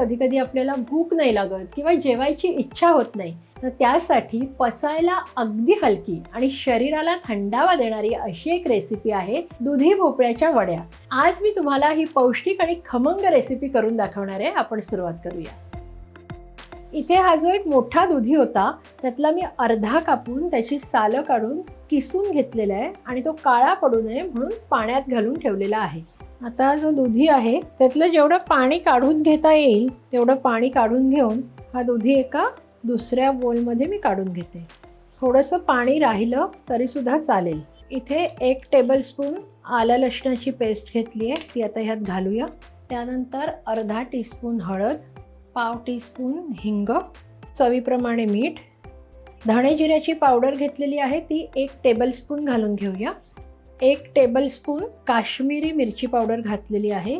कधी कधी आपल्याला भूक नाही लागत किंवा जेवायची इच्छा होत नाही, तर त्यासाठी पचायला अगदी हलकी आणि शरीराला थंडावा देणारी अशी एक रेसिपी आहे दुधी भोपळ्याच्या वड्या. आज मी तुम्हाला ही पौष्टिक आणि खमंग रेसिपी करून दाखवणार आहे. आपण सुरुवात करूया. इथे हा जो एक मोठा दुधी होता त्यातला मी अर्धा कापून त्याची सालं काढून किसून घेतलेला आहे आणि तो काळा पडू नये म्हणून पाण्यात घालून ठेवलेला आहे. आता जो दुधी आहे त्यातलं जेवढं पाणी काढून घेता येईल तेवढं पाणी काढून घेऊन हा दुधी एका दुसऱ्या बोलमध्ये मी काढून घेते. थोडंसं पाणी राहिलं तरीसुद्धा चालेल. इथे 1 टेबलस्पून आलं लसणाची पेस्ट घेतली आहे, ती आता ह्यात घालूया. त्यानंतर अर्धा टीस्पून हळद, पाव टीस्पून हिंग, चवीप्रमाणे मीठ, धणे जिऱ्याची पावडर घेतलेली आहे ती 1 टेबलस्पून घालून घेऊया. 1 टेबलस्पून काश्मीरी मिरची पावडर घातलेली आहे.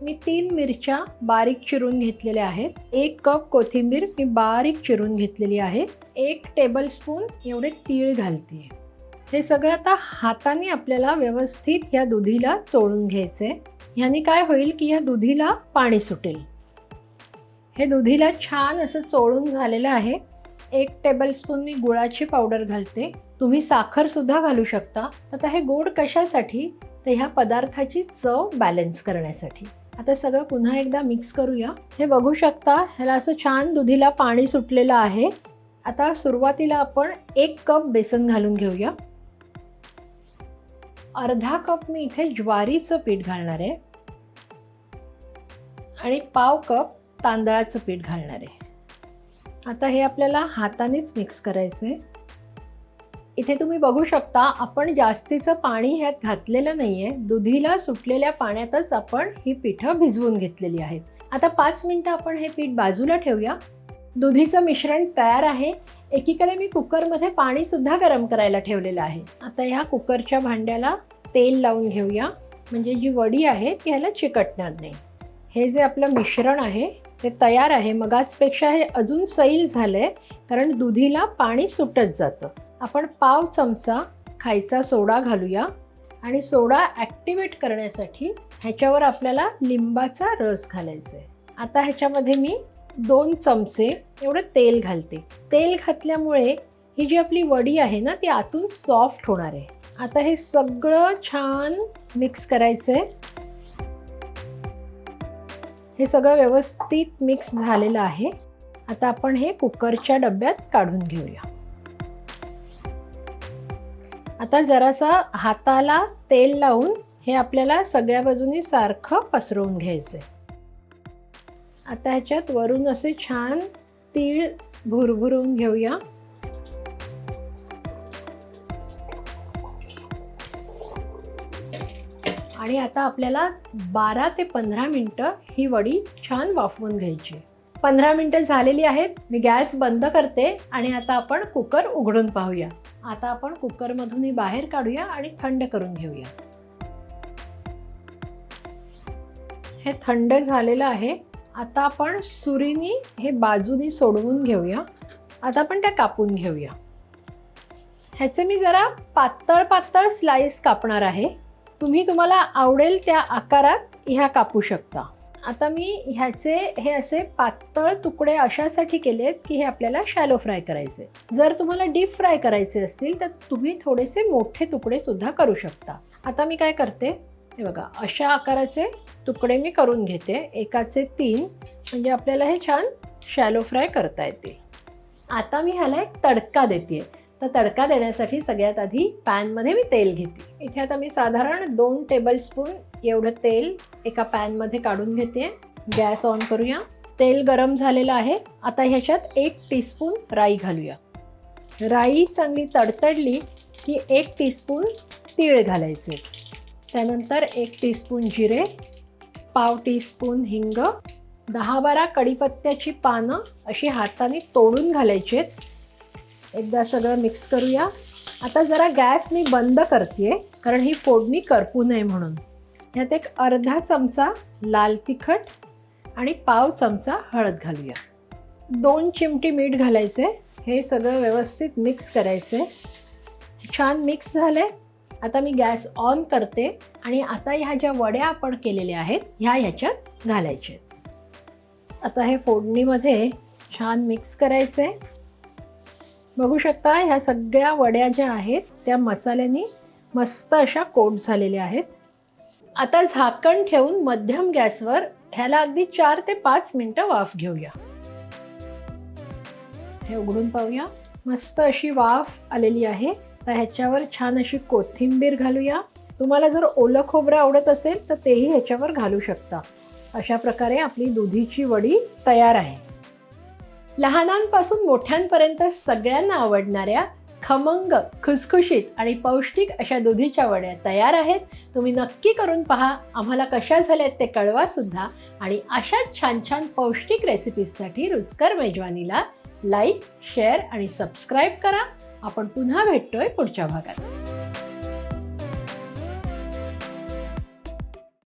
मी 3 मिरच्या बारीक चिरून घेतलेल्या आहेत. 1 कप कोथिंबीर मी बारीक चिरून घेतलेली आहे. 1 टेबलस्पून एवढे तीळ घालते. हे सगळं आता हाताने आपल्याला व्यवस्थित या दुधीला चोळून घ्यायचे. ह्याने काय होईल की या दुधीला पाणी सुटेल. हे दुधीला छान असं चोळून झालेलं आहे. 1 टेबलस्पून मी गुळाची पावडर घालते. तुम्ही साखरसुद्धा घालू शकता. आता हे गोड कशासाठी, तर ह्या पदार्थाची चव बॅलन्स करण्यासाठी. आता सगळं पुन्हा एकदा मिक्स करूया. हे बघू शकता ह्याला असं छान दुधीला पाणी सुटलेलं आहे. आता सुरुवातीला आपण 1 कप बेसन घालून घेऊया. अर्धा कप मी इथे ज्वारीचं पीठ घालणार आहे आणि पाव कप तांदळाचं पीठ घालणार आहे. आता हे आपल्याला हातानेच मिक्स करायचं आहे. इथे तुम्ही बघू शकता आपण जास्तीचं पाणी ह्यात घातलेलं नाही आहे. दुधीला सुटलेल्या पाण्यातच आपण ही पिठं भिजवून घेतलेली आहेत. आता 5 मिनटं आपण हे पीठ बाजूला ठेवूया. दुधीचं मिश्रण तयार आहे. एकीकडे मी कुकरमध्ये पाणीसुद्धा गरम करायला ठेवलेलं आहे. आता ह्या कुकरच्या भांड्याला तेल लावून घेऊया, म्हणजे जी वडी आहे ती ह्याला चिकटणार नाही. हे जे आपलं मिश्रण आहे ते तयार आहे. मगाचपेक्षा हे अजून सैल झालं आहे कारण दुधीला पाणी सुटत जातं. आपण पाव चमचा खायचा सोडा घालूया आणि सोडा ॲक्टिवेट करण्यासाठी ह्याच्यावर आपल्याला लिंबाचा रस घालायचा आहे. आता ह्याच्यामध्ये मी 2 चमचे एवढं तेल घालते. तेल घातल्यामुळे ही जी आपली वडी आहे ना ती आतून सॉफ्ट होणार आहे. आता हे सगळं छान मिक्स करायचं आहे. हे सगळं व्यवस्थित मिक्स झालेलं आहे. आता आपण हे कुकरच्या डब्यात काढून घेऊया. आता जरासा हाताला तेल लावून हे आपल्याला सगळ्या बाजूनी सारखं पसरवून घ्यायचं आहे. आता ह्याच्यात वरून असे छान तीळ भुरभुरून घेऊया. आणि आता आपल्याला 12 ते 15 मिनटं ही वडी छान वाफवून घ्यायची. 15 मिनटं झालेली आहेत. मी गॅस बंद करते आणि आता आपण कुकर उघडून पाहूया. आता आपण कुकरमधून ही बाहेर काढूया आणि थंड करून घेऊया. हे थंड झालेलं आहे. आता आपण सुरीनी हे बाजूनी सोडवून घेऊया. आता आपण त्या कापून घेऊया. ह्याचे मी जरा पातळ पातळ स्लाइस कापणार आहे. तुम्ही तुम्हाला आवडेल त्या आकारात ह्या कापू शकता. आता मी ह्याचे हे असे पातळ तुकडे अशासाठी केलेत की हे आपल्याला शॅलो फ्राय करायचे. जर तुम्हाला डीप फ्राय करायचे असतील तर तुम्ही थोडेसे मोठे तुकडे सुद्धा करू शकता. आता मी काय करते, हे बघा अशा आकाराचे तुकडे मी करून घेते. एकाचे 3 म्हणजे आपल्याला हे छान शॅलो फ्राय करता येते. आता मी ह्याला एक तडका देते. तर तडका देण्यासाठी सगळ्यात आधी पॅनमध्ये मी तेल घेते. इथे आता मी साधारण 2 टेबलस्पून एवढं तेल एका पॅनमध्ये काढून घेते. गॅस ऑन करूया. तेल गरम झालेलं आहे. आता ह्याच्यात 1 टीस्पून राई घालूया. राई चांगली तडतडली की 1 टीस्पून तीळ घालायचे. त्यानंतर 1 टीस्पून जिरे, पाव टीस्पून हिंग, 10-12 कढीपत्त्याची पानं अशी हाताने तोडून घालायची आहेत. एकदा सगळं मिक्स करूया. आता जरा गॅस मी बंद करते कारण ही फोडणी करपू नये म्हणून. यात 1 अर्धा चमचा लाल तिखट आणि पाव चमचा हळद घालूया. 2 चिमटी मीठ घालायचे. हे सगळं व्यवस्थित मिक्स करायचे. छान मिक्स झाले. आता मी गॅस ऑन करते आणि आता ह्या ज्या वड्या आपण केलेल्या आहेत ह्या ह्याच्यात घालायच्या. आता हे फोडणीमध्ये छान मिक्स करायचे. बघू शकता ह्या सगळ्या वड्या ज्या आहेत त्या मसाल्याने मस्त अशा कोट झालेल्या आहेत. आता झाकण ठेवून मध्यम गॅसवर ह्याला अगदी 4 ते 5 मिनिटं वाफ घेऊया. हे उघडून पाहूया. मस्त अशी वाफ आलेली आहे. तर ह्याच्यावर छान अशी कोथिंबीर घालूया. तुम्हाला जर ओलं खोबरं आवडत असेल तर तेही ह्याच्यावर घालू शकता. अशा प्रकारे आपली दुधीची वडी तयार आहे. लहानांपासून मोठ्यांपर्यंत सगळ्यांना आवडणाऱ्या खमंग, खुसखुशीत आणि पौष्टिक अशा दुधीच्या वड्या तयार आहेत. तुम्ही नक्की करून पहा. आम्हाला कशा झाल्यात ते कळवा सुद्धा. आणि अशाच छान छान पौष्टिक रेसिपीजसाठी रुचकर मेजवानीला लाईक, शेअर आणि सबस्क्राईब करा. आपण पुन्हा भेटतोय पुढच्या भागात.